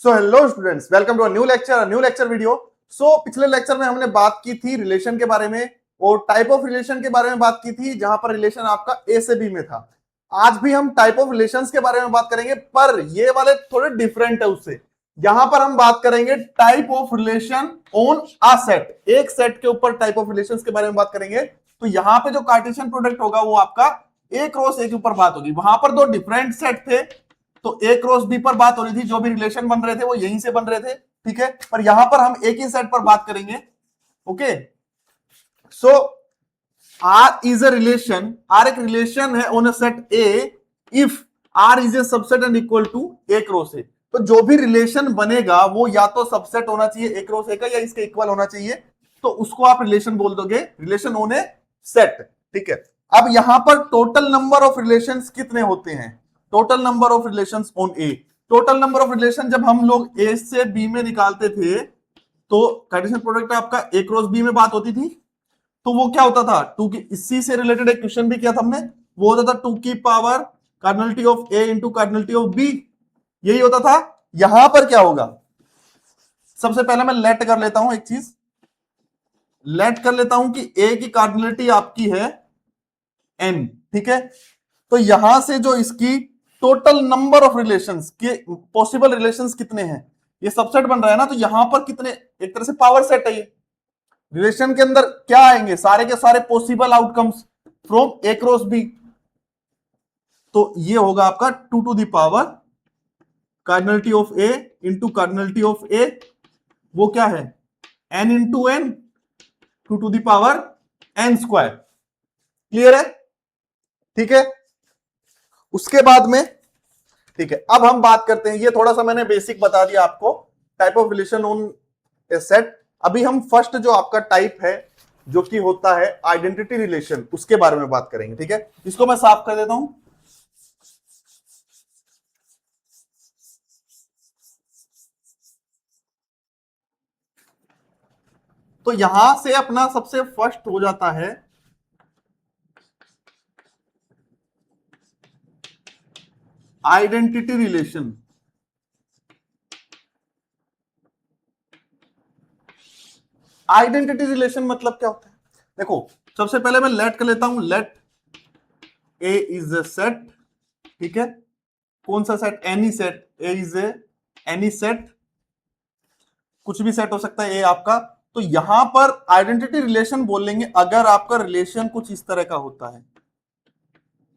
So hello students, welcome to new lecture video. So पिछले lecture में हमने बात की थी रिलेशन के बारे में और टाइप ऑफ रिलेशन के बारे में बात की थी, जहां पर रिलेशन आपका ए से बी में था। आज भी हम टाइप ऑफ रिलेशंस के बारे में बात करेंगे, पर ये वाले थोड़े डिफरेंट है उससे। यहां पर हम बात करेंगे type of relation on a set, एक सेट के ऊपर टाइप ऑफ रिलेशंस के बारे में बात करेंगे। तो यहां पे जो कार्टेशियन प्रोडक्ट होगा वो आपका ए क्रॉस ए के ऊपर बात होगी। वहां पर दो डिफरेंट सेट थे, तो ए क्रॉस बी पर बात हो रही थी, जो भी रिलेशन बन रहे थे वो यहीं से बन रहे थे, ठीक है। पर यहां पर हम एक ही सेट पर बात करेंगे, okay. So R is a relation, R एक रिलेशन है on a set A if R is a subset and equal to A cross A. तो जो भी रिलेशन बनेगा वो या तो सबसेट होना चाहिए ए क्रॉस ए का, या इसके इक्वल होना चाहिए, तो उसको आप रिलेशन बोल दोगे, रिलेशन ऑन ए सेट, ठीक है। अब यहां पर टोटल नंबर ऑफ रिलेशंस कितने होते हैं? Total number of relations on A, total number of relation जब हम लोग ए से बी में निकालते थे तो कार्टेशियन प्रोडक्ट आपका ए क्रॉस बी में बात होती थी, तो वो क्या होता था, टू की, इसी से रिलेटेड एक क्वेश्चन भी किया था हमने, वो होता था टू की power cardinality of A into cardinality of B, यही होता था। यहां पर क्या होगा, सबसे पहले मैं लेट कर लेता हूं, एक चीज लेट कर लेता हूं कि ए की कार्डिनलिटी आपकी है एन, ठीक है। तो यहां से जो इसकी टोटल नंबर ऑफ रिलेशंस के पॉसिबल रिलेशंस कितने हैं, ये सबसेट बन रहा है ना, तो यहां पर कितने, एक तरह से पावर सेट है ये। रिलेशन के अंदर क्या आएंगे, सारे के सारे possible outcomes from A cross B. तो ये होगा आपका 2 to the power cardinality of A into cardinality of A, वो क्या है N into N, 2 to the power N square. Clear है, ठीक है। उसके बाद में, ठीक है, अब हम बात करते हैं, ये थोड़ा सा मैंने बेसिक बता दिया आपको type of relation on A set. अभी हम फर्स्ट जो आपका टाइप है जो कि होता है आइडेंटिटी रिलेशन, उसके बारे में बात करेंगे, ठीक है। इसको मैं साफ कर देता हूं। तो यहां से अपना सबसे फर्स्ट हो जाता है आइडेंटिटी रिलेशन। आइडेंटिटी रिलेशन मतलब क्या होता है, देखो सबसे पहले मैं लेट कर लेता हूं, let A is a set, ठीक है। कौन सा set, any set, A is a any set, कुछ भी सेट हो सकता है ए आपका। तो यहां पर आइडेंटिटी रिलेशन बोलेंगे अगर आपका रिलेशन कुछ इस तरह का होता है,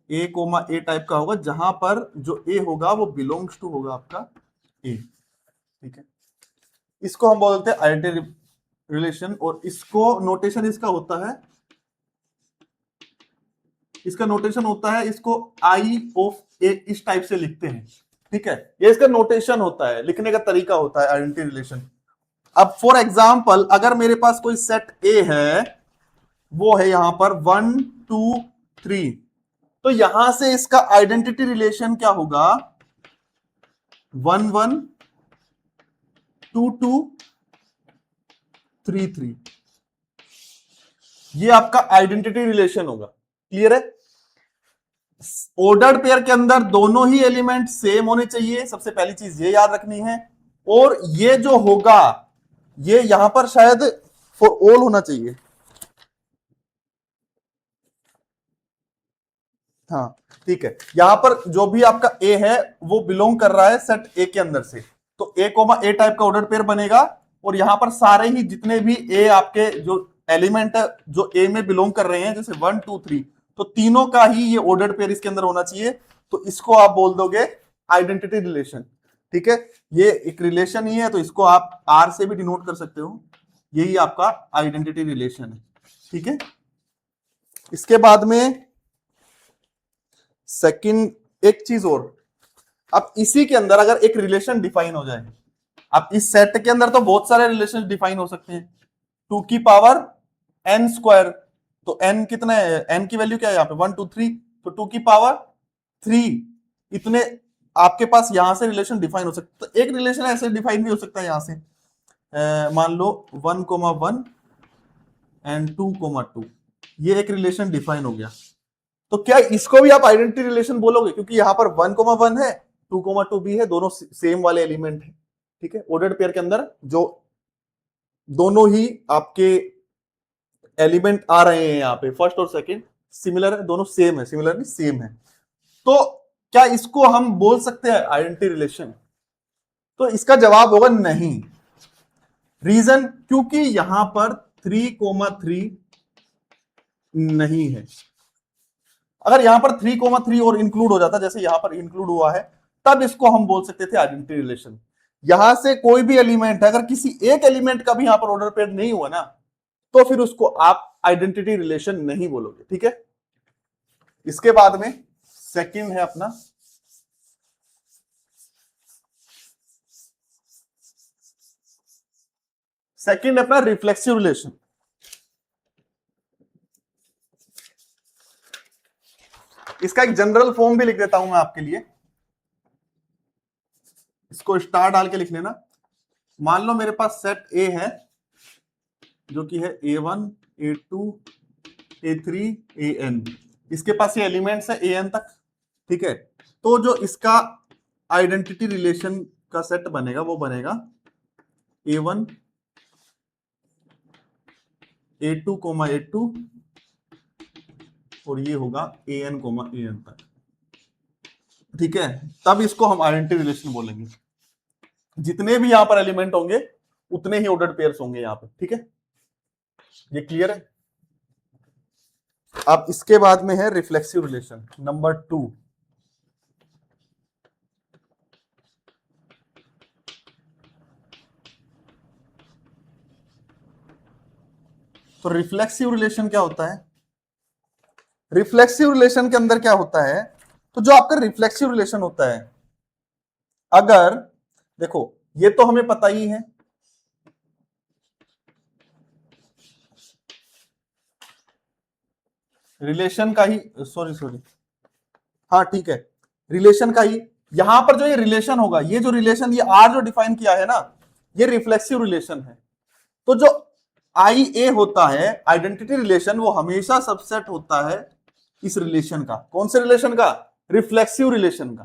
ए कोमा ए टाइप का होगा, जहां पर जो ए होगा वो बिलोंग्स टू होगा आपका ए, ठीक है। इसको हम बोलते हैं आइडेंटिटी रिलेशन, और इसको नोटेशन इसका होता है, इसका नोटेशन होता है, इसको आई ऑफ ए इस टाइप से लिखते हैं, ठीक है। ये इसका नोटेशन होता है, लिखने का तरीका होता है आइडेंटिटी रिलेशन। अब फॉर एग्जांपल अगर मेरे पास कोई सेट ए है, वो है यहां पर 1 2 3, तो यहां से इसका आइडेंटिटी रिलेशन क्या होगा, 1 1 2 2 3 3, ये आपका आइडेंटिटी रिलेशन होगा। क्लियर है। ऑर्डर्ड पेयर के अंदर दोनों ही एलिमेंट सेम होने चाहिए, सबसे पहली चीज ये याद रखनी है। और ये जो होगा ये यहां पर शायद फॉर ऑल होना चाहिए, हाँ ठीक है। यहां पर जो भी आपका ए है वो बिलोंग कर रहा है सेट ए के अंदर से, तो ए कोमा ए टाइप का ऑर्डर पेयर बनेगा। और यहां पर सारे ही जितने भी ए आपके जो एलिमेंट है जो ए में बिलोंग कर रहे हैं, जैसे 1 2 3, तो तीनों का ही ये ऑर्डर पेयर इसके अंदर होना चाहिए। तो इसको आप बोल दोगे आइडेंटिटी रिलेशन, ठीक है। ये एक रिलेशन ही है, तो इसको आप आर से भी डिनोट कर सकते हो, यही आपका आइडेंटिटी रिलेशन है, ठीक है। इसके बाद में सेकंड एक चीज और, अब इसी के अंदर अगर एक रिलेशन डिफाइन हो जाए, अब इस सेट के अंदर तो बहुत सारे रिलेशन डिफाइन हो सकते हैं, 2 की पावर एन स्क्वायर, तो एन कितना है, एन की वैल्यू क्या है यहाँ पे 1 2 3, तो 2 की पावर 3, इतने आपके पास यहां से रिलेशन डिफाइन हो सकता है। तो एक रिलेशन ऐसे डिफाइन भी हो सकता है यहां से, मान लो 1 1 एंड 2 2, ये एक रिलेशन डिफाइन हो गया। तो क्या इसको भी आप आइडेंटिटी रिलेशन बोलोगे, क्योंकि यहां पर 1 1 है, 2 2 भी है, दोनों सेम वाले एलिमेंट है, ठीक है, ऑर्डर्ड पेयर के अंदर जो दोनों ही आपके एलिमेंट आ रहे हैं यहां पे, फर्स्ट और सेकंड सिमिलर है, दोनों सेम है, सिमिलर नहीं सेम है, तो क्या इसको हम बोल सकते हैं आइडेंटिटी रिलेशन? तो इसका जवाब होगा नहीं। रीजन, क्योंकि यहां पर 3,3 नहीं है। अगर यहां पर 3,3 और इंक्लूड हो जाता, जैसे यहां पर इंक्लूड हुआ है, तब इसको हम बोल सकते थे आइडेंटिटी रिलेशन। यहां से कोई भी एलिमेंट, अगर किसी एक एलिमेंट का भी यहां पर ऑर्डर पेयर नहीं हुआ ना, तो फिर उसको आप आइडेंटिटी रिलेशन नहीं बोलोगे। ठीक है, इसके बाद में सेकंड है अपना रिफ्लेक्सिव रिलेशन। इसका एक जनरल फॉर्म भी लिख देता हूं मैं आपके लिए, इसको स्टार डाल के लिख लेना। मान लो मेरे पास सेट ए है जो कि है A1 A2 A3 AN, इसके पास ये एलिमेंट्स है AN तक। ठीक है, तो जो इसका आइडेंटिटी रिलेशन का सेट बनेगा वो बनेगा A1 A2 A2 और ये होगा AN AN तक। ठीक है, तब इसको हम आइडेंटिटी रिलेशन बोलेंगे। जितने भी यहां पर एलिमेंट होंगे उतने ही ऑर्डर्ड पेयर्स होंगे यहां पे। ठीक है, ये क्लियर है? अब इसके बाद में है रिफ्लेक्सिव रिलेशन नंबर 2। तो रिफ्लेक्सिव रिलेशन क्या होता है? रिफ्लेक्सिव रिलेशन के अंदर क्या होता है, तो जो आपका रिफ्लेक्सिव रिलेशन होता है, अगर देखो ये तो हमें पता ही है, रिलेशन का ही, सॉरी हाँ ठीक है, रिलेशन का ही, यहां पर जो ये रिलेशन होगा, ये जो रिलेशन, ये आर जो डिफाइन किया है ना, ये रिफ्लेक्सिव रिलेशन है। तो जो आई ए होता है आइडेंटिटी रिलेशन, वो हमेशा सबसेट होता है इस रिलेशन का। कौन से रिलेशन का? रिफ्लेक्सिव रिलेशन का।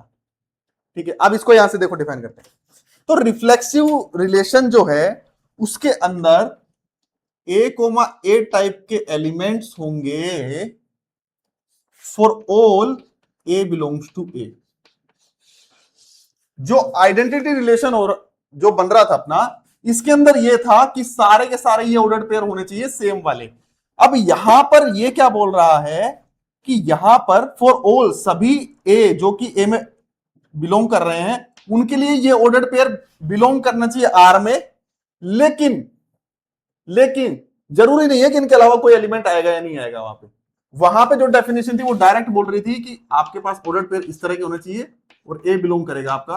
ठीक है, अब इसको यहां से देखो डिफाइन करते हैं। तो रिफ्लेक्सिव रिलेशन जो है उसके अंदर ए टाइप के एलिमेंट्स होंगे for all A belongs to A. जो आइडेंटिटी रिलेशन और जो बन रहा था अपना, इसके अंदर ये था कि सारे के सारे ये ऑर्डर्ड पेयर होने चाहिए सेम वाले। अब यहां पर ये क्या बोल रहा है कि यहां पर फॉर ऑल सभी ए जो कि ए में बिलोंग कर रहे हैं, उनके लिए ये ऑर्डर्ड पेयर बिलोंग करना चाहिए आर में। लेकिन लेकिन जरूरी नहीं है कि इनके अलावा कोई एलिमेंट आएगा या नहीं आएगा। वहां पे जो डेफिनेशन थी वो डायरेक्ट बोल रही थी कि आपके पास ऑर्डर्ड पेयर इस तरह के होने चाहिए और ए बिलोंग करेगा आपका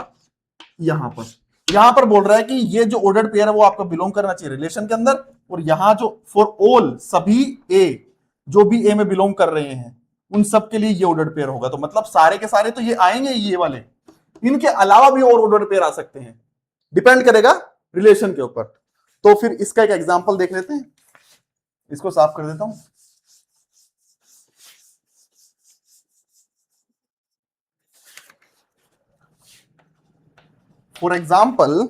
यहां पर बोल रहा है कि ये जो ऑर्डर्ड पेयर है वो आपको बिलोंग करना चाहिए रिलेशन के अंदर। और यहां जो फॉर ऑल सभी ए जो भी ए में बिलोंग कर रहे हैं उन सब के लिए ये ऑर्डर्ड पेयर होगा। तो मतलब सारे के सारे तो ये आएंगे ये वाले, इनके अलावा भी और ऑर्डर्ड पेयर आ सकते हैं, डिपेंड करेगा रिलेशन के ऊपर। तो फिर इसका एक एग्जांपल देख लेते हैं, इसको साफ कर देता हूं। फॉर एग्जाम्पल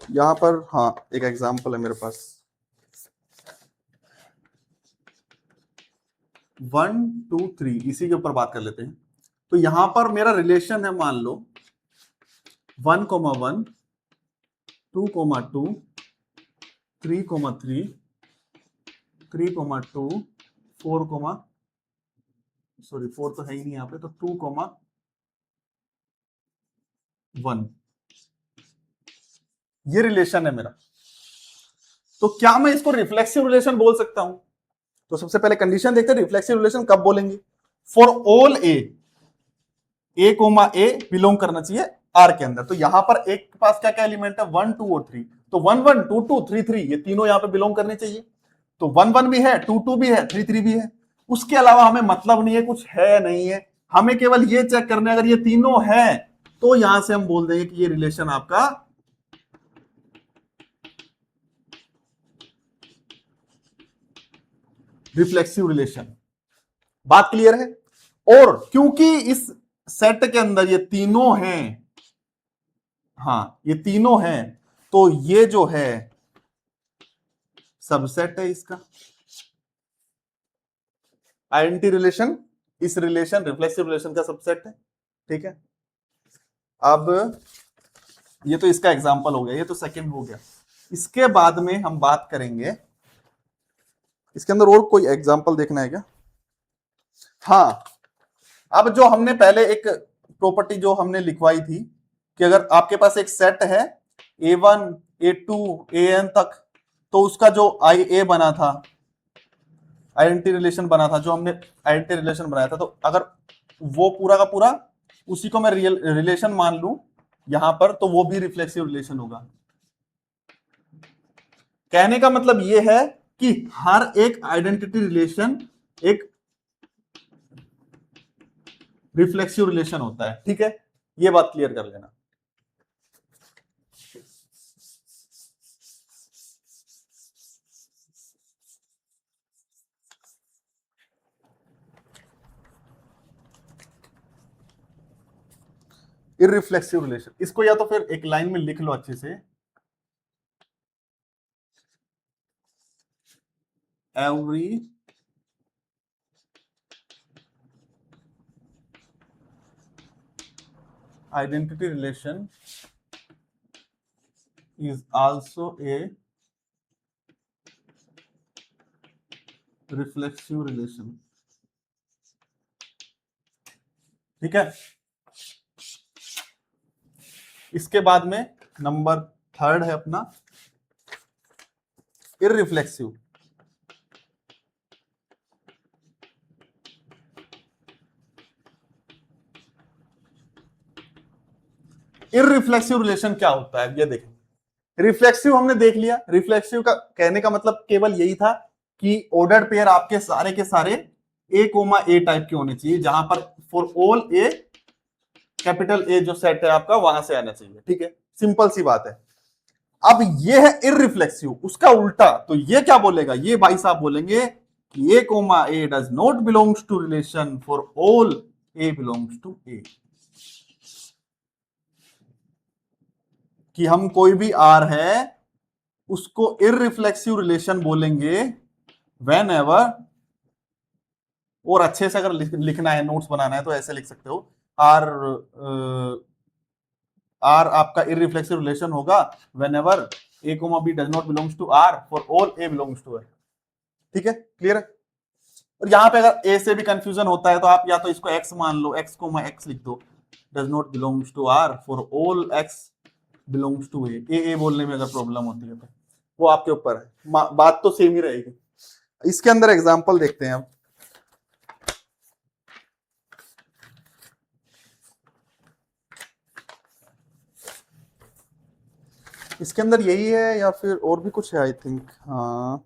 यहां पर, हाँ एक एग्जाम्पल है मेरे पास, 1 2 3 इसी के ऊपर बात कर लेते हैं। तो यहां पर मेरा रिलेशन है, मान लो 1 1 2 2 3 3 3 2 4 सॉरी 4 तो है ही नहीं यहां पे, तो 2 1 ये रिलेशन है मेरा। तो क्या मैं इसको रिफ्लेक्सिव रिलेशन बोल सकता हूं? तो सबसे पहले कंडीशन देखते हैं रिफ्लेक्सिव रिलेशन कब बोलेंगे। फॉर ऑल ए बिलोंग करना चाहिए आर के अंदर। तो यहां पर एक के पास क्या क्या एलिमेंट है, 1 2 और 3। तो 1 1 2 2 3 3 ये तीनों यहां पे बिलोंग करने चाहिए। तो 1 1 भी है, 2 2 भी है, 3 3 भी है। उसके अलावा हमें मतलब नहीं है, कुछ है नहीं है, हमें केवल ये चेक करना है अगर ये तीनों है तो यहां से हम बोल देंगे कि ये रिलेशन आपका रिफ्लेक्सिव रिलेशन। बात क्लियर है? और क्योंकि इस सेट के अंदर ये तीनों हैं हाँ ये तीनों हैं, तो ये जो है सबसेट है इसका। आइडेंटिटी रिलेशन इस रिलेशन रिफ्लेक्सिव रिलेशन का सबसेट है, ठीक है। अब ये तो इसका एग्जांपल हो गया, ये तो सेकंड हो गया। इसके बाद में हम बात करेंगे, इसके अंदर और कोई एग्जांपल देखना है क्या? हाँ, अब जो हमने पहले एक प्रॉपर्टी जो हमने लिखवाई थी कि अगर आपके पास एक सेट है A1 A2 AN तक, तो उसका जो आई ए बना था, आइडेंटिटी रिलेशन बना था, जो हमने आइडेंटिटी रिलेशन बनाया था, तो अगर वो पूरा का पूरा उसी को मैं रियल रिलेशन मान लूं यहां पर, तो वो भी रिफ्लेक्सिव रिलेशन होगा। कहने का मतलब ये है कि हर एक आइडेंटिटी रिलेशन एक रिफ्लेक्सिव रिलेशन होता है, ठीक है। ये बात क्लियर कर लेना। इररिफ्लेक्सिव रिलेशन, इसको या तो फिर एक लाइन में लिख लो अच्छे से, every identity relation is also a reflexive relation, ठीक है। इसके बाद में नंबर थर्ड है अपना इररिफ्लेक्सिव। इररिफ्लेक्सिव रिलेशन क्या होता है ये देखें। रिफ्लेक्सिव हमने देख लिया, रिफ्लेक्सिव का कहने का मतलब केवल यही था कि ऑर्डर्ड पेयर आपके सारे के सारे ए कोमा ए टाइप के होने चाहिए, जहां पर for all A capital A जो सेट है आपका वहां से आना चाहिए, ठीक है। सिंपल सी बात है। अब ये है इररिफ्लेक्सिव, उसका उल्टा तो ये क्या बोलेगा, ये भाई साहब बोलेंगे कि A comma A does not belongs to relation for all A belongs to A, कि हम कोई भी आर है उसको इररिफ्लेक्सिव रिलेशन बोलेंगे वेन एवर, और अच्छे से अगर लिखना है, नोट्स बनाना है, तो ऐसे लिख सकते हो, आर आर आपका इररिफ्लेक्सिव रिलेशन होगा whenever a comma b does not belongs to R for all A belongs to R, ठीक है, क्लियर है। और यहां पे अगर ए से भी कंफ्यूजन होता है तो आप या तो इसको एक्स मान लो, एक्स कोमा एक्स लिख दो, does not belongs to R for all X belongs to A बोलने में अगर प्रॉब्लम होती है तो वो आपके ऊपर है, बात तो सेम ही रहेगी। इसके अंदर एग्जांपल देखते हैं अब। इसके अंदर यही है या फिर और भी कुछ है, आई थिंक। हाँ,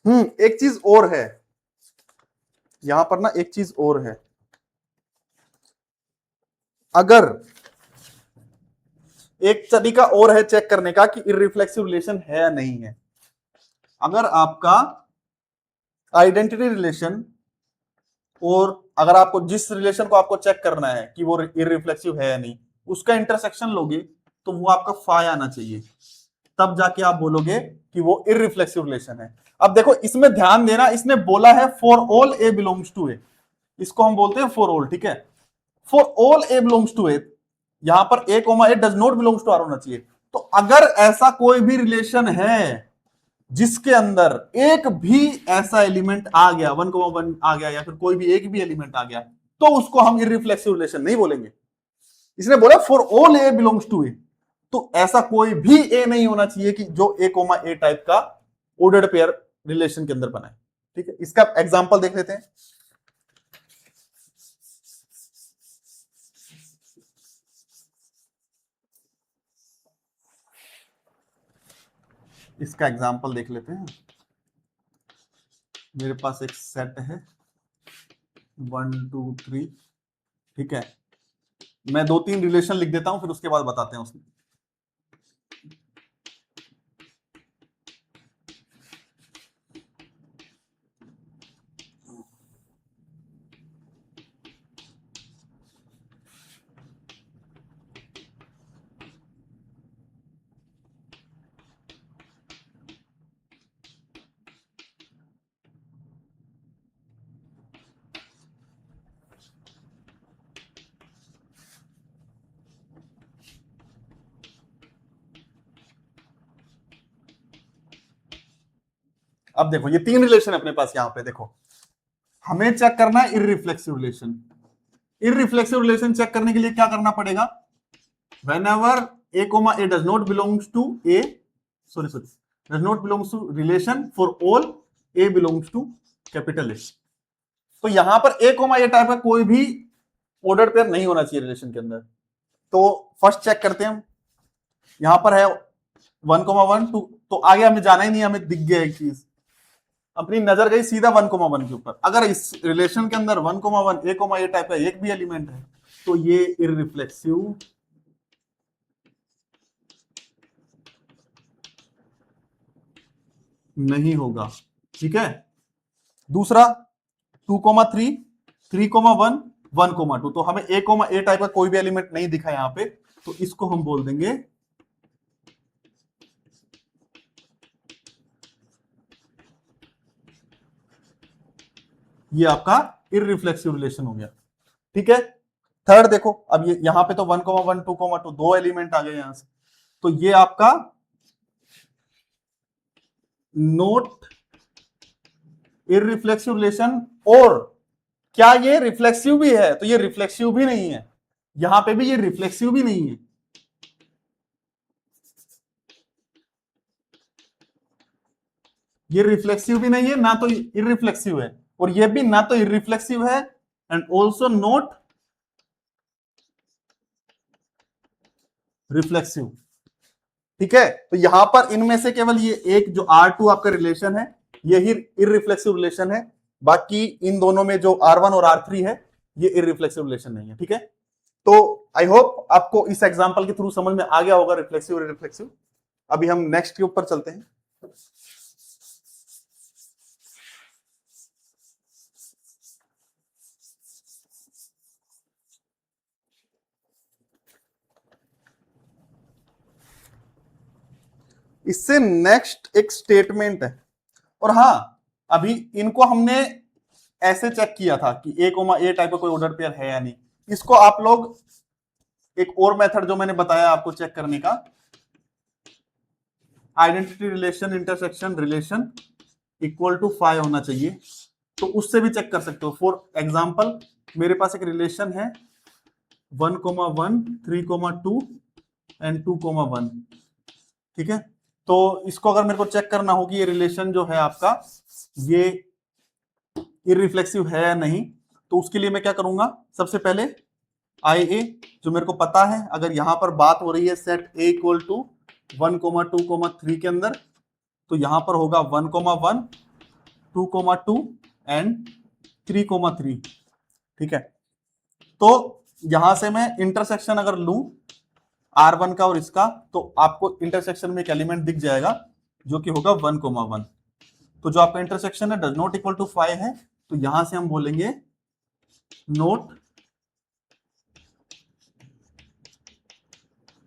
एक चीज और है यहां पर ना, एक चीज और है। अगर एक तरीका और है चेक करने का कि इररिफ्लेक्सिव रिलेशन है या नहीं है, अगर आपका आइडेंटिटी रिलेशन, और अगर आपको जिस रिलेशन को आपको चेक करना है कि वो इररिफ्लेक्सिव है या नहीं, उसका इंटरसेक्शन लोगे तो वो आपका फाई आना चाहिए, तब जाके आप बोलोगे कि वो इररिफ्लेक्सिव रिलेशन है। अब देखो इसमें ध्यान देना, इसने बोला है for all A belongs to A, इसको हम बोलते हैं फॉर ऑल, ठीक है। For all A belongs to A, यहां पर A comma A does not belongs to R होना चाहिए। तो अगर ऐसा कोई भी रिलेशन है जिसके अंदर एक भी ऐसा एलिमेंट आ गया, 1,1 आ गया, या फिर कोई भी एक भी एलिमेंट आ गया, तो उसको हम इररिफ्लेक्सिव रिलेशन नहीं बोलेंगे। इसने बोला for all A belongs to A, तो ऐसा कोई भी ए नहीं होना चाहिए कि जो ए कोमा ए टाइप का ऑर्डर्ड पेयर रिलेशन के अंदर बना है, ठीक है। इसका एग्जांपल देख लेते हैं। इसका एग्जांपल देख लेते हैं। मेरे पास एक सेट है 1 2 3, ठीक है। मैं 2-3 रिलेशन लिख देता हूं, फिर उसके बाद बताते हैं उसमें। अब देखो ये तीन रिलेशन अपने पास यहां पे देखो, हमें चेक करना है irreflexive relation. Irreflexive relation check करने के लिए क्या करना पड़ेगा, whenever a comma a does not belongs to a sorry does not belongs to relation for all a belongs to capital A। तो यहां पर a comma a टाइप का कोई भी ऑर्डर पेयर नहीं होना चाहिए रिलेशन के अंदर। तो फर्स्ट चेक करते हैं हम, यहां पर है 1,1 2, तो आगे हमें जाना ही नहीं, हमें दिख गया एक चीज, अपनी नजर गई सीधा 1,1 के ऊपर। अगर इस रिलेशन के अंदर 1,1 a टाइप का एक भी एलिमेंट है तो ये इररिफ्लेक्सिव नहीं होगा, ठीक है। दूसरा 2,3 3,1 1,2, तो हमें a टाइप का कोई भी एलिमेंट नहीं दिखा यहां पे, तो इसको हम बोल देंगे ये आपका इररिफ्लेक्सिव रिलेशन हो गया, ठीक है। थर्ड देखो, अब ये यहां पे तो 1,1 2,2 दो एलिमेंट आ गए यहां से, तो ये आपका नोट इररिफ्लेक्सिव रिलेशन। और क्या ये रिफ्लेक्सिव भी है, तो ये रिफ्लेक्सिव भी नहीं है, यहां पे भी ये रिफ्लेक्सिव भी नहीं है, ये रिफ्लेक्सिव भी नहीं है ना तो इररिफ्लेक्सिव है, और ये भी ना तो इररिफ्लेक्सिव है एंड ऑल्सो नॉट रिफ्लेक्सिव, ठीक है। तो यहां पर इनमें से केवल ये एक जो R2 आपका रिलेशन है यही इररिफ्लेक्सिव रिलेशन है, बाकी इन दोनों में जो R1 और R3 है ये इररिफ्लेक्सिव रिलेशन नहीं है, ठीक है। तो आई होप आपको इस एग्जांपल के थ्रू समझ में आ गया होगा रिफ्लेक्सिव और इररिफ्लेक्सिव। अभी हम नेक्स्ट के ऊपर चलते हैं। इससे नेक्स्ट एक स्टेटमेंट है, और हां अभी इनको हमने ऐसे चेक किया था कि a टाइप का कोई ऑर्डर पेयर है या नहीं। इसको आप लोग एक और मेथड जो मैंने बताया आपको चेक करने का, identity relation intersection relation equal to 5 होना चाहिए, तो उससे भी चेक कर सकते हो। फॉर एग्जांपल मेरे पास एक रिलेशन है 1,1 3,2 एंड 2,1, ठीक है। तो इसको अगर मेरे को चेक करना हो कि ये रिलेशन जो है आपका ये इररिफ्लेक्सिव है या नहीं, तो उसके लिए मैं क्या करूंगा, सबसे पहले IA जो मेरे को पता है, अगर यहां पर बात हो रही है सेट A इक्वल टू 1,2,3 के अंदर, तो यहां पर होगा 1,1 2,2 एंड 3,3, ठीक है। तो यहां से मैं इंटरसेक्शन अगर लूं R1 का और इसका, तो आपको इंटरसेक्शन में एक एलिमेंट दिख जाएगा जो कि होगा 1,1। तो जो आपका इंटरसेक्शन है डज नॉट इक्वल टू 5 है, तो यहां से हम बोलेंगे नोट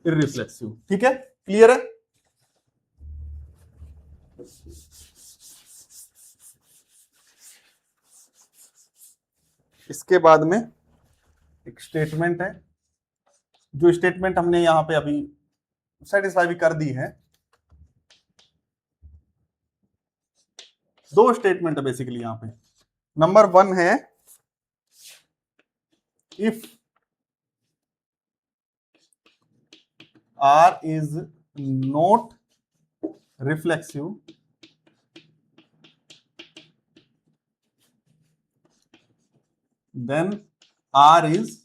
इररिफ्लेक्सिव, ठीक है। क्लियर है। इसके बाद में एक स्टेटमेंट है, जो स्टेटमेंट हमने यहां पे अभी सेटिस्फाई भी कर दी है। दो स्टेटमेंट है बेसिकली यहां पे। नंबर 1 है if R is not reflexive then R is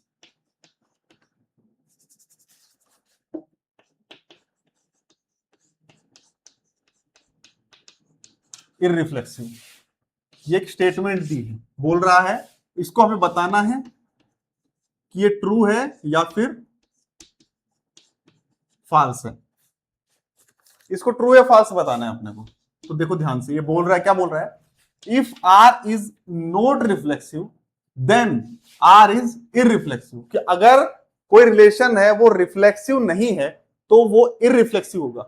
irreflexive. ये एक स्टेटमेंट दी है, बोल रहा है इसको हमें बताना है कि ये ट्रू है या फिर फॉल्स है। इसको ट्रू या फॉल्स बताना है अपने को। तो देखो ध्यान से, ये बोल रहा है, क्या बोल रहा है, if R is not reflexive then R is irreflexive, कि अगर कोई रिलेशन है वो रिफ्लेक्सिव नहीं है तो वो इररिफ्लेक्सिव होगा।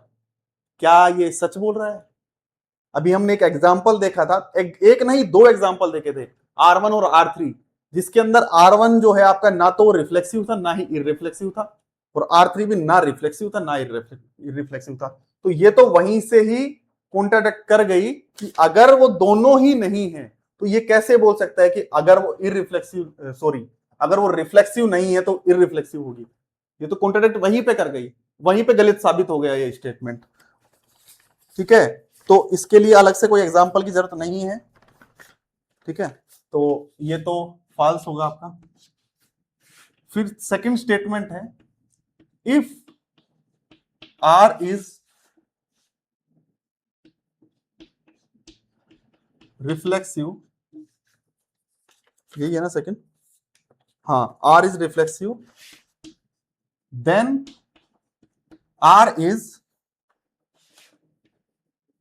क्या ये सच बोल रहा है? अभी हमने एक एग्जाम्पल देखा था, एक नहीं दो एग्जाम्पल देखे थे, R1 और R3, जिसके अंदर R1 जो है आपका ना तो रिफ्लेक्सिव था ना ही इररिफ्लेक्सिव था, और R3 भी ना रिफ्लेक्सिव था ना इररिफ्लेक्सिव था। तो ये तो वहीं से ही कॉन्ट्राडिक्ट कर गई कि अगर वो दोनों ही नहीं है तो ये कैसे बोल सकता है कि अगर वो इररिफ्लेक्सिव सॉरी अगर वो रिफ्लेक्सिव नहीं है तो इररिफ्लेक्सिव होगी। ये तो कॉन्ट्राडिक्ट वहीं पे कर गई, वहीं पे गलत साबित हो गया ये स्टेटमेंट। ठीक है, तो इसके लिए अलग से कोई एग्जांपल की जरूरत नहीं है। ठीक है, तो ये तो फॉल्स होगा आपका। फिर सेकंड स्टेटमेंट है, इफ आर इज रिफ्लेक्सिव, यही है ना सेकंड, हाँ, R is reflexive then R is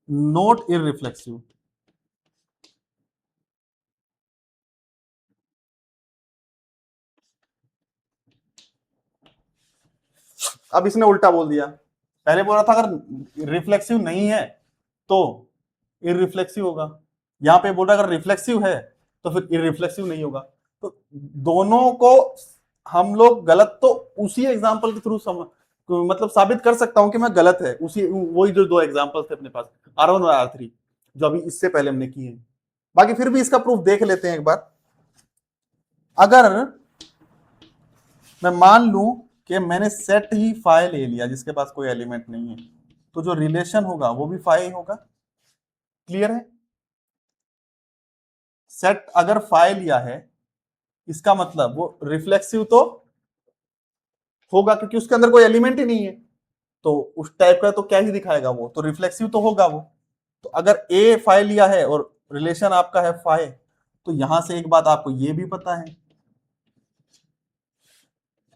not irreflexive. अब इसने उल्टा बोल दिया, पहले बोला था अगर रिफ्लेक्सिव नहीं है तो इररिफ्लेक्सिव होगा, यहां पे बोल रहा अगर रिफ्लेक्सिव है तो फिर इररिफ्लेक्सिव नहीं होगा। तो दोनों को हम लोग गलत तो उसी एग्जांपल के थ्रू मतलब साबित कर सकता हूं कि मैं गलत है, उसी वही जो दो एग्जांपल्स थे अपने पास R1 और R3 जो अभी इससे पहले हमने किए हैं। बाकी फिर भी इसका प्रूफ देख लेते हैं एक बार। अगर मैं मान लूं कि मैंने सेट ही फाइल ले लिया जिसके पास कोई एलिमेंट नहीं है, तो जो रिलेशन होगा वो भी फाइल होगा। क्लियर है? सेट अगर फाइल लिया है इसका मतलब वो रिफ्लेक्सिव तो होगा क्योंकि उसके अंदर कोई एलिमेंट ही नहीं है, तो उस टाइप का तो क्या ही दिखाएगा, वो तो रिफ्लेक्सिव तो होगा वो। तो अगर ए फाइल लिया है और रिलेशन आपका है फाइल, तो यहां से एक बात आपको ये भी पता है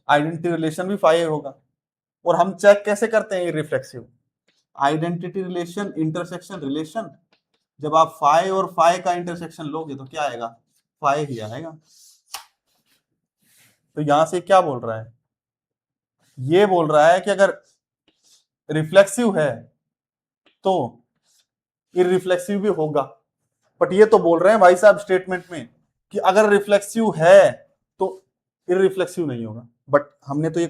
आइडेंटिटी रिलेशन भी फाइल होगा। और हम चेक कैसे करते हैं ये reflexive? Identity relation intersection relation, जब आप फाइ और फाइ का इंटरसेक्शन लोगे तो क्या आएगा? फाइ ही आएगा। तो यहां से क्या बोल रहा है? ये बोल रहा है कि अगर रिफ्लेक्सिव है तो इररिफ्लेक्सिव भी होगा। बट ये तो बोल रहे हैं भाई साहब स्टेटमेंट में कि अगर रिफ्लेक्सिव है तो इररिफ्लेक्सिव नहीं होगा। बट हमने तो ये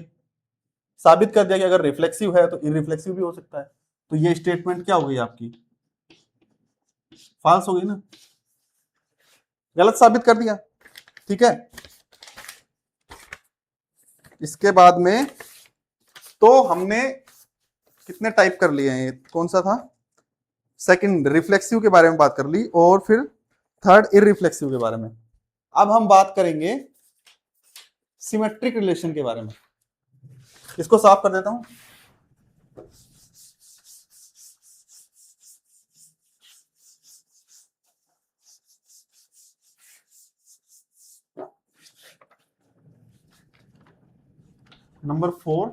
साबित कर दिया कि अगर रिफ्लेक्सिव है तो इररिफ्लेक्सिव भी हो सकता है। तो ये स्टेटमेंट क्या हो गई आपकी? फॉल्स हो गई ना, गलत साबित कर दिया। ठीक है, इसके बाद में तो हमने कितने टाइप कर लिए हैं, कौन सा था? सेकंड रिफ्लेक्सिव के बारे में बात कर ली और फिर थर्ड इररिफ्लेक्सिव के बारे में। अब हम बात करेंगे सिमेट्रिक रिलेशन के बारे में। इसको साफ कर देता हूं। Number 4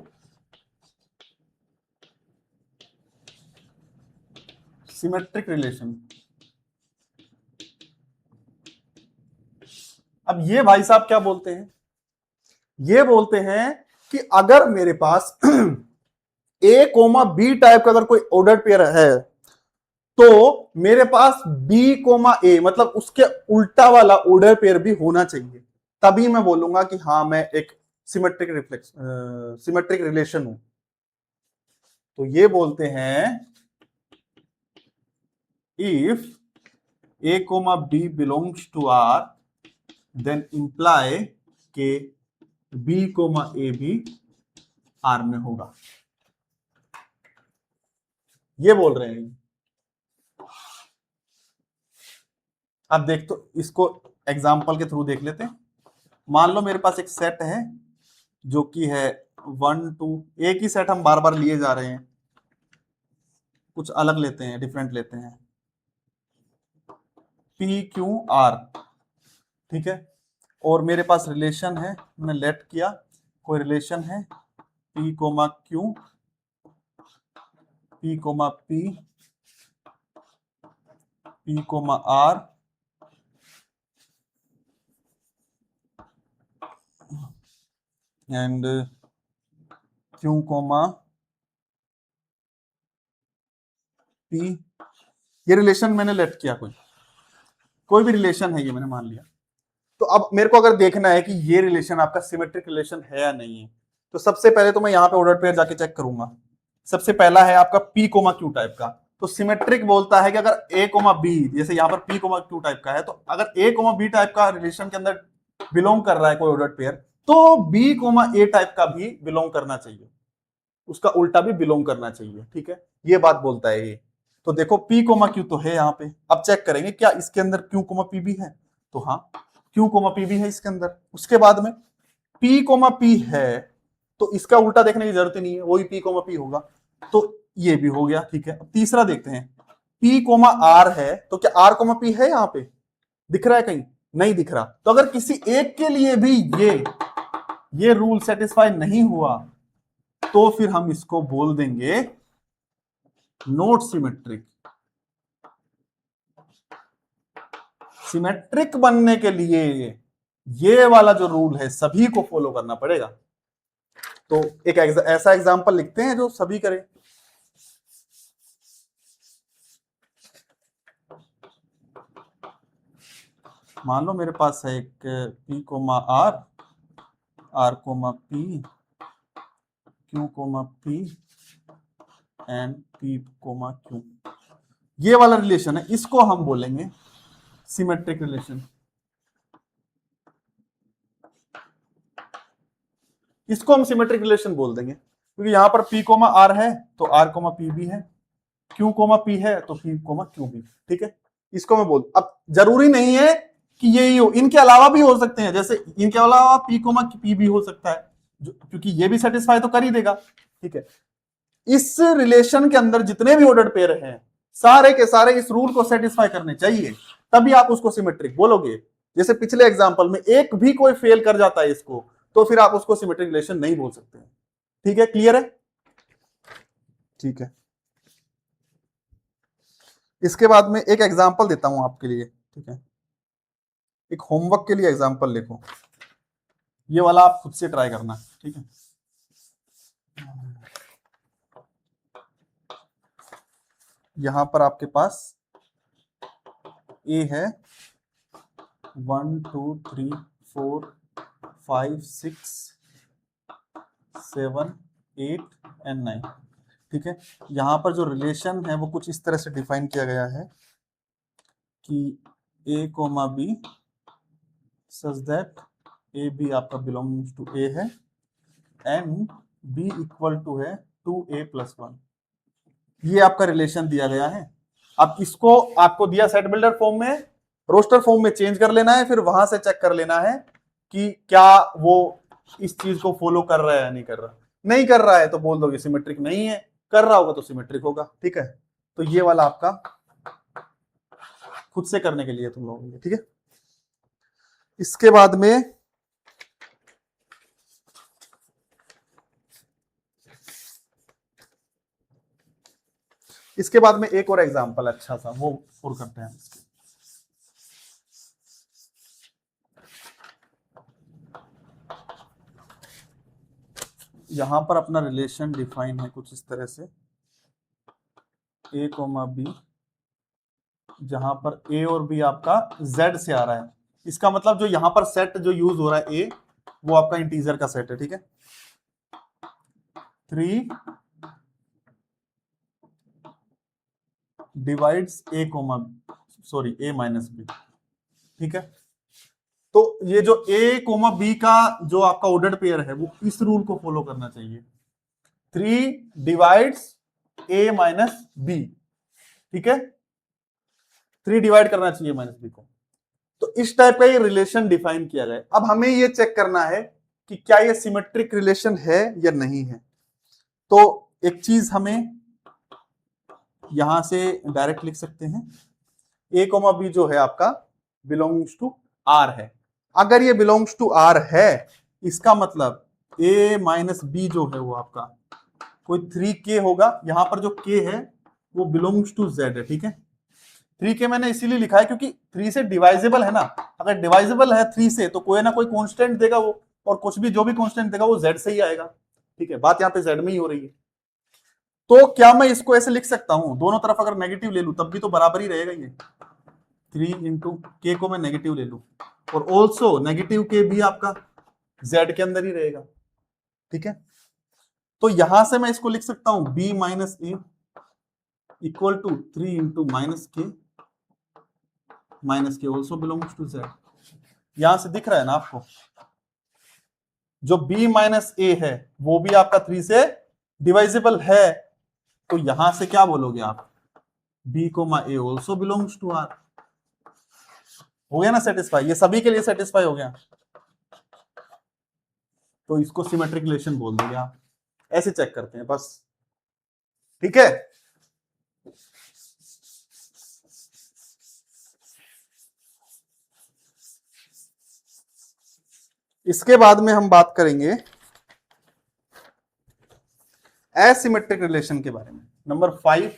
symmetric relation. अब ये भाई साहब क्या बोलते हैं? ये बोलते हैं कि अगर मेरे पास ए कोमा बी टाइप का अगर कोई ऑर्डर पेयर है तो मेरे पास बी कोमा ए मतलब उसके उल्टा वाला ऑर्डर पेयर भी होना चाहिए, तभी मैं बोलूंगा कि हाँ मैं एक सिमेट्रिक रिलेशन हूं। तो ये बोलते हैं if A comma b belongs to R then imply के बी कोमा ए भी आर में होगा। ये बोल रहे हैं। अब देख तो इसको एग्जाम्पल के थ्रू देख लेते हैं। मान लो मेरे पास एक सेट है जो कि है 1 2, एक ही सेट हम बार बार लिए जा रहे हैं, कुछ अलग लेते हैं, डिफरेंट लेते हैं, पी क्यू आर। ठीक है, और मेरे पास रिलेशन है, मैंने लेट किया कोई रिलेशन है p comma q, p comma p, p comma r and q comma p. ये रिलेशन मैंने लेट किया, कोई भी रिलेशन है ये मैंने मान लिया। तो अब मेरे को अगर देखना है कि ये रिलेशन आपका सिमेट्रिक रिलेशन है या नहीं है, तो सबसे पहले तो मैं यहाँ पे ऑर्डर पेयर जाके चेक करूंगा। सबसे पहला है आपका पी कोमा क्यू टाइप का, तो सिमेट्रिक बोलता है कि अगर ए कोमा बी, जैसे यहां पर पी कोमा क्यू टाइप का है, तो अगर ए कोमा बी टाइप का रिलेशन के अंदर बिलोंग कर रहा है कोई ऑर्डर्ड पेयर, तो बी कोमा ए टाइप का भी बिलोंग करना चाहिए, उसका उल्टा भी बिलोंग करना चाहिए। ठीक है, ये बात बोलता है ये। तो देखो पी कोमा क्यू तो है यहाँ पे, अब चेक करेंगे क्या इसके अंदर क्यू कोमा पी भी है, तो हाँ क्यू कोमा पी भी है इसके अंदर। उसके बाद में पी कोमा पी है, तो इसका उल्टा देखने की जरूरत ही नहीं है, वही पी कोमा पी होगा, तो ये भी हो गया। ठीक है, अब तीसरा देखते हैं, पी कोमा आर है, तो क्या आर कोमा पी है यहाँ पे, दिख रहा है कहीं, नहीं दिख रहा। तो अगर किसी एक के लिए भी ये रूल सेटिस्फाई नहीं हुआ, तो फिर हम इसको बोल देंगे नॉट सिमेट्रिक। सिमेट्रिक बनने के लिए ये वाला जो रूल है सभी को फॉलो करना पड़ेगा। तो एक ऐसा एग्जांपल लिखते हैं जो सभी करें। मान लो मेरे पास है एक p comma r, r comma p, q comma p and p comma q, ये वाला रिलेशन है, इसको हम बोलेंगे सिमेट्रिक रिलेशन। इसको हम सिमेट्रिक रिलेशन बोल देंगे, क्योंकि यहां पर पी कोमा आर है तो आर कोमा पी भी है, क्यू कोमा पी है तो पी कोमा क्यू भी। ठीक है, इसको मैं बोल, अब जरूरी नहीं है कि ये ही हो, इनके अलावा भी हो सकते हैं, जैसे इनके अलावा पी कोमा पी भी हो सकता है, क्योंकि ये भी सेटिस्फाई तो कर ही देगा। ठीक है, इस रिलेशन के अंदर जितने भी ऑर्डर्ड पेयर हैं सारे के सारे इस रूल को सेटिस्फाई करने चाहिए, तभी आप उसको सिमेट्रिक बोलोगे। जैसे पिछले एग्जांपल में एक भी कोई फेल कर जाता है इसको, तो फिर आप उसको सिमेट्रिक रिलेशन नहीं बोल सकते। ठीक है, क्लियर है? ठीक है, इसके बाद में एक एग्जांपल देता हूं आपके लिए। ठीक है, एक होमवर्क के लिए एग्जांपल लिखो, ये वाला आप खुद से ट्राई करना। ठीक है, यहां पर आपके पास ए है 1 2 3 4 5 6 7 8 एंड 9। ठीक है, यहां पर जो रिलेशन है वो कुछ इस तरह से डिफाइन किया गया है कि A comma B such that A B आपका बिलोंग्स टू ए है एंड बी इक्वल टू है 2a+1। ये आपका रिलेशन दिया गया है। अब इसको आपको दिया सेट बिल्डर फॉर्म में, रोस्टर फॉर्म में चेंज कर लेना है, फिर वहां से चेक कर लेना है कि क्या वो इस चीज को फॉलो कर रहा है या नहीं कर रहा। नहीं कर रहा है तो बोल दोगे सिमेट्रिक नहीं है, कर रहा होगा तो सिमेट्रिक होगा। ठीक है, तो ये वाला आपका खुद से करने के लिए तुम लोगों के। ठीक है, इसके बाद में एक और एग्जांपल अच्छा सा वो और करते हैं इसके। यहां पर अपना रिलेशन डिफाइन है कुछ इस तरह से, ए कोमा बी, जहां पर ए और बी आपका जेड से आ रहा है। इसका मतलब जो यहां पर सेट जो यूज हो रहा है ए, वो आपका इंटीजर का सेट है। ठीक है, 3 डिवाइड्स ए कोमा सॉरी ए माइनस बी। ठीक है, तो ये जो ए कोमा बी का जो आपका ऑर्डर्ड पेयर है वो इस रूल को फॉलो करना चाहिए, 3 डिवाइड्स ए माइनस बी। ठीक है, 3 डिवाइड करना चाहिए माइनस बी को। तो इस टाइप का ये रिलेशन डिफाइन किया गया है। अब हमें ये चेक करना है कि क्या ये सिमेट्रिक रिलेशन है या नहीं है। तो एक चीज हमें यहां से डायरेक्ट लिख सकते हैं, ए कोमा बी जो है आपका बिलोंग्स टू आर है। अगर ये बिलोंग्स टू आर है, इसका मतलब ए माइनस बी जो है वो आपका कोई 3k होगा। यहां पर जो k है वो बिलोंग्स टू z है। ठीक है, 3k मैंने इसीलिए लिखा है क्योंकि 3 से डिवाइजेबल है ना, अगर डिवाइजेबल है 3 से तो कोई ना कोई कांस्टेंट देगा वो, और कुछ भी जो भी कांस्टेंट देगा वो z से ही आएगा। ठीक है, बात यहाँ पे z में ही हो रही है। तो क्या मैं इसको ऐसे लिख सकता हूं, दोनों तरफ अगर नेगेटिव ले लूं तब भी तो बराबर ही रहेगा ये, 3 इंटू के को मैं नेगेटिव ले लूं, और ऑल्सो नेगेटिव के भी आपका z के अंदर ही रहेगा। ठीक है, तो यहां से मैं इसको लिख सकता हूं b minus a equal to 3 into minus k also belongs to z। यहां से दिख रहा है ना आपको, जो b माइनस ए है वो भी आपका 3 से डिवाइजेबल है, तो यहां से क्या बोलोगे आप, b comma a also belongs to r। हो गया ना सेटिस्फाई, ये सभी के लिए सेटिस्फाई हो गया, तो इसको सिमेट्रिक रिलेशन बोल दोगे आप। ऐसे चेक करते हैं बस, ठीक है। इसके बाद में हम बात करेंगे एसिमेट्रिक रिलेशन के बारे में, नंबर 5।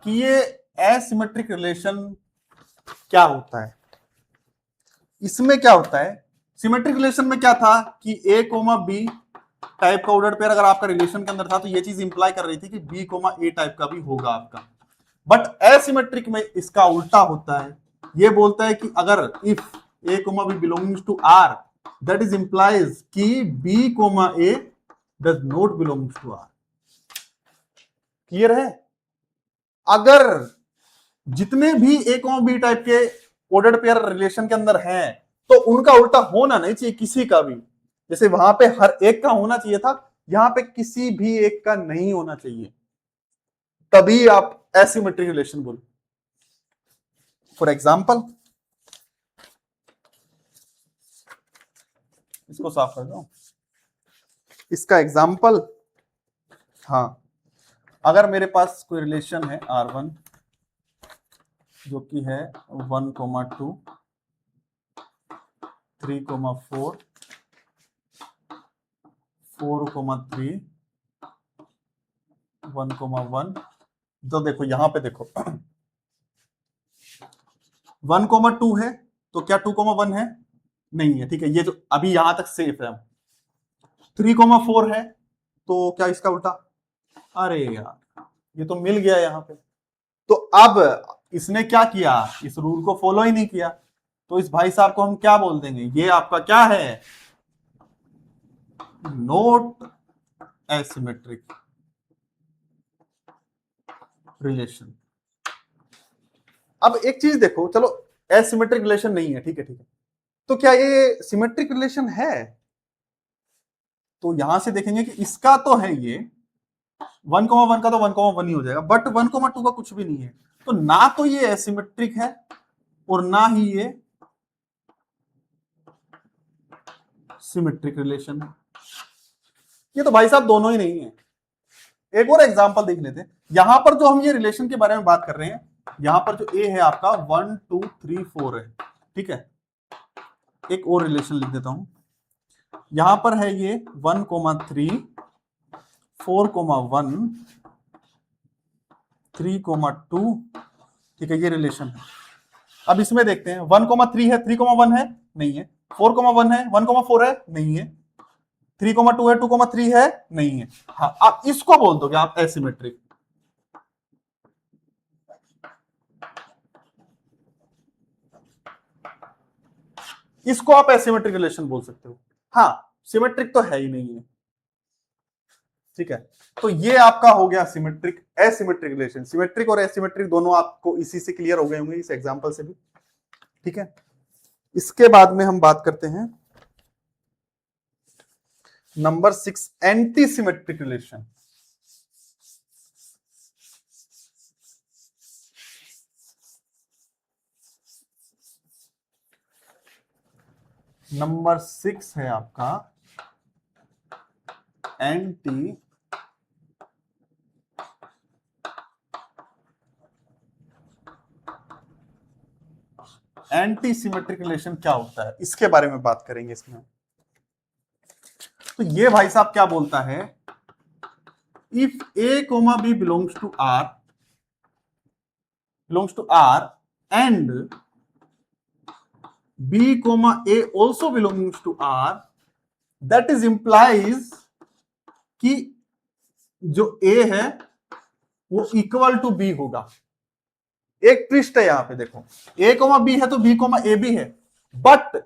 कि ये एसिमेट्रिक रिलेशन क्या होता है। इसमें क्या होता है, सिमेट्रिक रिलेशन में क्या था कि ए कोमा बी टाइप का ऑर्डर पेयर अगर आपका रिलेशन के अंदर था, तो ये चीज इंप्लाई कर रही थी कि बी कोमा ए टाइप का भी होगा आपका। बट एसिमेट्रिक में इसका उल्टा होता है, ये बोलता है कि अगर if A comma B belongings to R, that is implies कि B comma A does not belongs to R. Clear है। अगर जितने भी ए कोमा बी टाइप के ऑर्डर्ड पेयर रिलेशन के अंदर हैं, तो उनका उल्टा होना नहीं चाहिए किसी का भी। जैसे वहां पे हर एक का होना चाहिए था, यहां पे किसी भी एक का नहीं होना चाहिए, तभी आप एसिमेट्रिक रिलेशन बोलो। फॉर एग्जाम्पल, इसको साफ कर दो, इसका एग्जाम्पल, हाँ, अगर मेरे पास कोई रिलेशन है R1 जो कि है 1,2 3,4 4,3 1,1, तो देखो यहां पे देखो 1,2 है, तो क्या 2,1 है, नहीं है, ठीक है, ये जो अभी यहां तक सेफ है। 3,4 है, तो क्या इसका उल्टा, अरे यार ये तो मिल गया यहां पे। तो अब इसने क्या किया, इस रूल को फॉलो ही नहीं किया, तो इस भाई साहब को हम क्या बोल देंगे, ये आपका क्या है, नॉट एसिमेट्रिक रिलेशन। अब एक चीज देखो, चलो एसिमेट्रिक रिलेशन नहीं है, ठीक है ठीक है, तो क्या ये सिमेट्रिक रिलेशन है, तो यहां से देखेंगे कि इसका तो है ये 1,1 का तो 1,1 ही हो जाएगा, बट 1,2 का कुछ भी नहीं है, तो ना तो ये एसिमेट्रिक है और ना ही ये सिमेट्रिक रिलेशन है। ये तो भाई साहब दोनों ही नहीं है। एक और एग्जांपल देख लेते हैं, यहां पर जो हम ये रिलेशन के बारे में बात कर रहे हैं, यहां पर जो ए है आपका 1 2 3 4 है, ठीक है। एक और रिलेशन लिख देता हूं, यहां पर है ये 1,3 4,1 3,2, ठीक है, ये रिलेशन है। अब इसमें देखते हैं 1,3 है, 3,1 है, नहीं है, 4,1 है, 1,4 है, नहीं है, 3,2 है, 2,3 है, नहीं है। हाँ, आप इसको बोल दोगे आप एसिमेट्रिक। इसको आप एसिमेट्रिक रिलेशन बोल सकते हो। हाँ, सिमेट्रिक तो है ही नहीं है, ठीक है। तो ये आपका हो गया सिमेट्रिक एसिमेट्रिक रिलेशन। सिमेट्रिक और एसिमेट्रिक दोनों आपको इसी से क्लियर हो गए होंगे, इस एग्जांपल से भी, ठीक है। इसके बाद में हम बात करते हैं number 6, anti symmetric relation. Number 6 है आपका एंटी एंटी सिमेट्रिक रिलेशन क्या होता है, इसके बारे में बात करेंगे इसमें। तो ये भाई साहब क्या बोलता है, if A comma b belongs to R and b comma a also belongings to R, that is implies कि जो ए है वो इक्वल टू बी होगा। एक ट्विस्ट है यहां पे, देखो a कोमा बी है तो b कोमा ए भी है, बट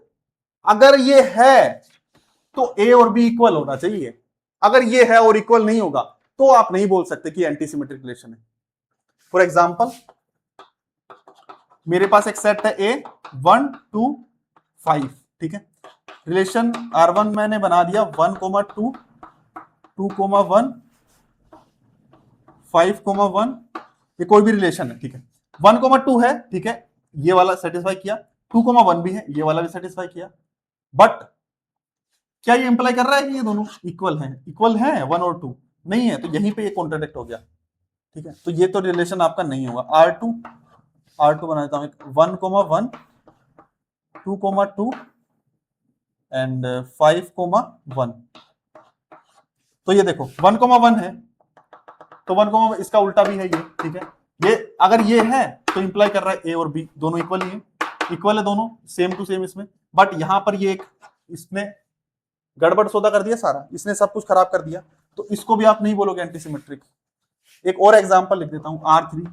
अगर ये है तो a और b इक्वल होना चाहिए। अगर ये है और इक्वल नहीं होगा तो आप नहीं बोल सकते कि एंटी सिमेट्रिक रिलेशन है। फॉर एग्जाम्पल, मेरे पास एक सेट है ए 1 2 5, ठीक है। रिलेशन R1 मैंने बना दिया 1 कोमा 2 2 कोमा 1 5 कोमा 1, ये कोई भी रिलेशन है, ठीक है। 1 कोमा 2 है, ठीक है, ये वाला सेटिस्फाई किया। 2 कोमा 1 भी है, ये वाला भी सेटिस्फाई किया। बट क्या ये इंप्लाई कर रहा है कि ये दोनों इक्वल हैं? इक्वल हैं 1 और 2 नहीं है, तो यहीं पे ये कॉन्ट्राडिक्ट हो गया, ठीक है। तो ये तो रिलेशन आपका नहीं होगा। R2 बना देता हूं 1 कोमा 1 2 कोमा 2 एंड 5 कोमा 1। तो ये देखो 1 कोमा 1 है तो 1 कोमा इसका उल्टा भी है ये, ठीक है। ये अगर ये है तो इंप्लाई कर रहा है ए और बी दोनों इक्वल ही है, इक्वल है दोनों, सेम टू सेम इसमें। बट यहां पर ये एक इसने गड़बड़ सौदा कर दिया सारा, इसने सब कुछ खराब कर दिया, तो इसको भी आप नहीं बोलोगे एंटीसिमेट्रिक। एक और एग्जांपल लिख देता हूं R3,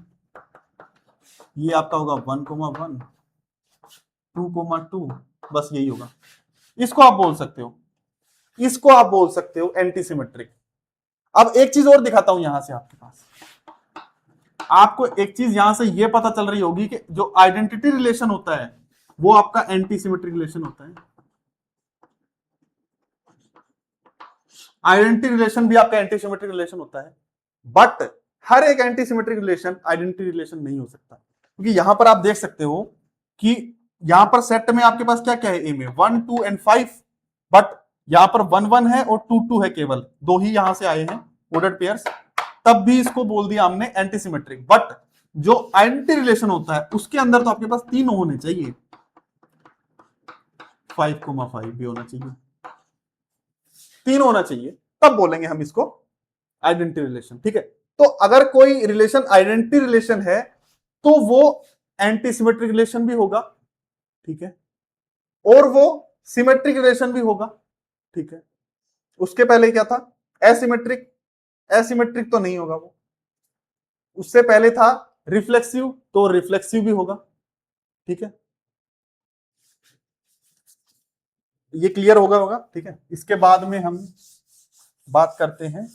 ये आपका होगा 1 कोमा 1 2 कोमा 2, बस यही होगा। इसको आप बोल सकते हो, इसको आप बोल सकते हो एंटीसिमेट्रिक। अब एक चीज और दिखाता हूं यहां से आपके पास, आपको एक चीज यहां से ये पता चल रही होगी कि जो आइडेंटिटी रिलेशन होता है वो आपका एंटीसिमेट्रिक रिलेशन होता है। आइडेंटिटी रिलेशन भी आपका एंटीसिमेट्रिक रिलेशन होता है, बट हर एक एंटीसिमेट्रिक रिलेशन आइडेंटिटी रिलेशन नहीं हो सकता, क्योंकि यहां पर आप देख सकते हो कि यहां पर सेट में आपके पास क्या क्या है, ए में 1 2 एंड 5, बट यहां पर 1 1 है और 2 2 है, केवल दो ही यहां से आए हैं ऑर्डर्ड पेयर्स, तब भी इसको बोल दिया हमने एंटीसिमेट्रिक। बट जो आइडेंटिटी रिलेशन होता है उसके अंदर तो आपके पास तीनों होने चाहिए, 5 कोमा 5 भी होना चाहिए, तीन होना चाहिए, तब बोलेंगे हम इसको आइडेंटिटी रिलेशन, ठीक है। तो अगर कोई रिलेशन आइडेंटिटी रिलेशन है तो वो एंटीसिमेट्रिक रिलेशन भी होगा, ठीक है, और वो सिमेट्रिक रिलेशन भी होगा, ठीक है। उसके पहले क्या था, एसिमेट्रिक, एसिमेट्रिक तो नहीं होगा वो। उससे पहले था रिफ्लेक्सिव, तो रिफ्लेक्सिव भी होगा, ठीक है। ये क्लियर होगा, ठीक है। इसके बाद में हम बात करते हैं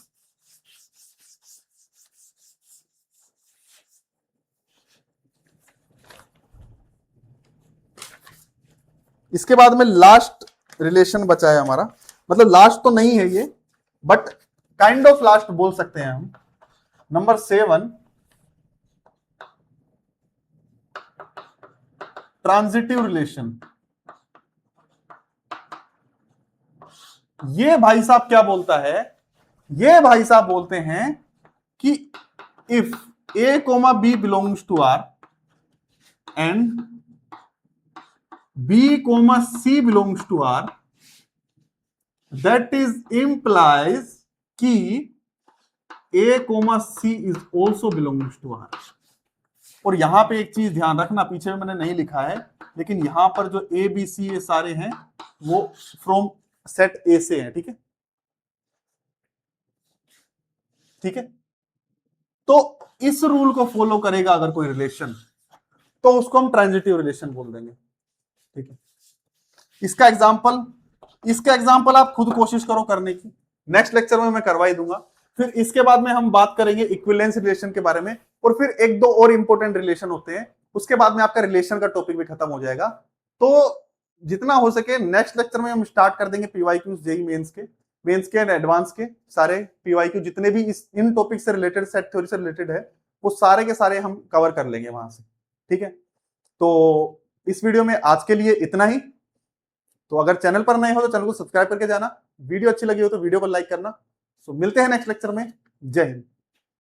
इसके बाद में लास्ट रिलेशन बचा है हमारा, मतलब लास्ट तो नहीं है ये, बट काइंड ऑफ लास्ट बोल सकते हैं हम। Number 7, transitive relation. ये भाई साहब क्या बोलता है, ये भाई साहब बोलते हैं कि if a comma b belongs to R and b comma c belongs to R, that is implies कि a comma c is also belongs to R। और यहां पे एक चीज ध्यान रखना, पीछे में मैंने नहीं लिखा है, लेकिन यहां पर जो a b c ये सारे हैं वो फ्रॉम सेट ए से है, ठीक है, ठीक है। तो इस रूल को फॉलो करेगा अगर कोई रिलेशन, तो उसको हम ट्रांजिटिव रिलेशन बोल देंगे, ठीक है। इसका एग्जांपल आप खुद कोशिश करो करने की, नेक्स्ट लेक्चर में मैं करवा ही दूंगा। फिर इसके बाद में हम बात करेंगे इक्विवेलेंस रिलेशन के बारे में, और फिर एक दो और इंपॉर्टेंट रिलेशन होते हैं, उसके बाद में आपका रिलेशन का टॉपिक भी खत्म हो जाएगा। तो जितना हो सके नेक्स्ट लेक्चर में हम स्टार्ट कर देंगे पीवाईक्यूज, जेईई मेंस के एंड एडवांस के सारे पीवाईक्यू जितने भी इन टॉपिक से रिलेटेड, सेट थ्योरी से रिलेटेड है, वो सारे के सारे हम कवर कर लेंगे वहां से, ठीक है। तो इस वीडियो में आज के लिए इतना ही। तो अगर चैनल पर नए हो तो चैनल को सब्सक्राइब करके जाना, वीडियो अच्छी लगी हो तो वीडियो को लाइक करना। सो मिलते हैं नेक्स्ट लेक्चर में। जय हिंद।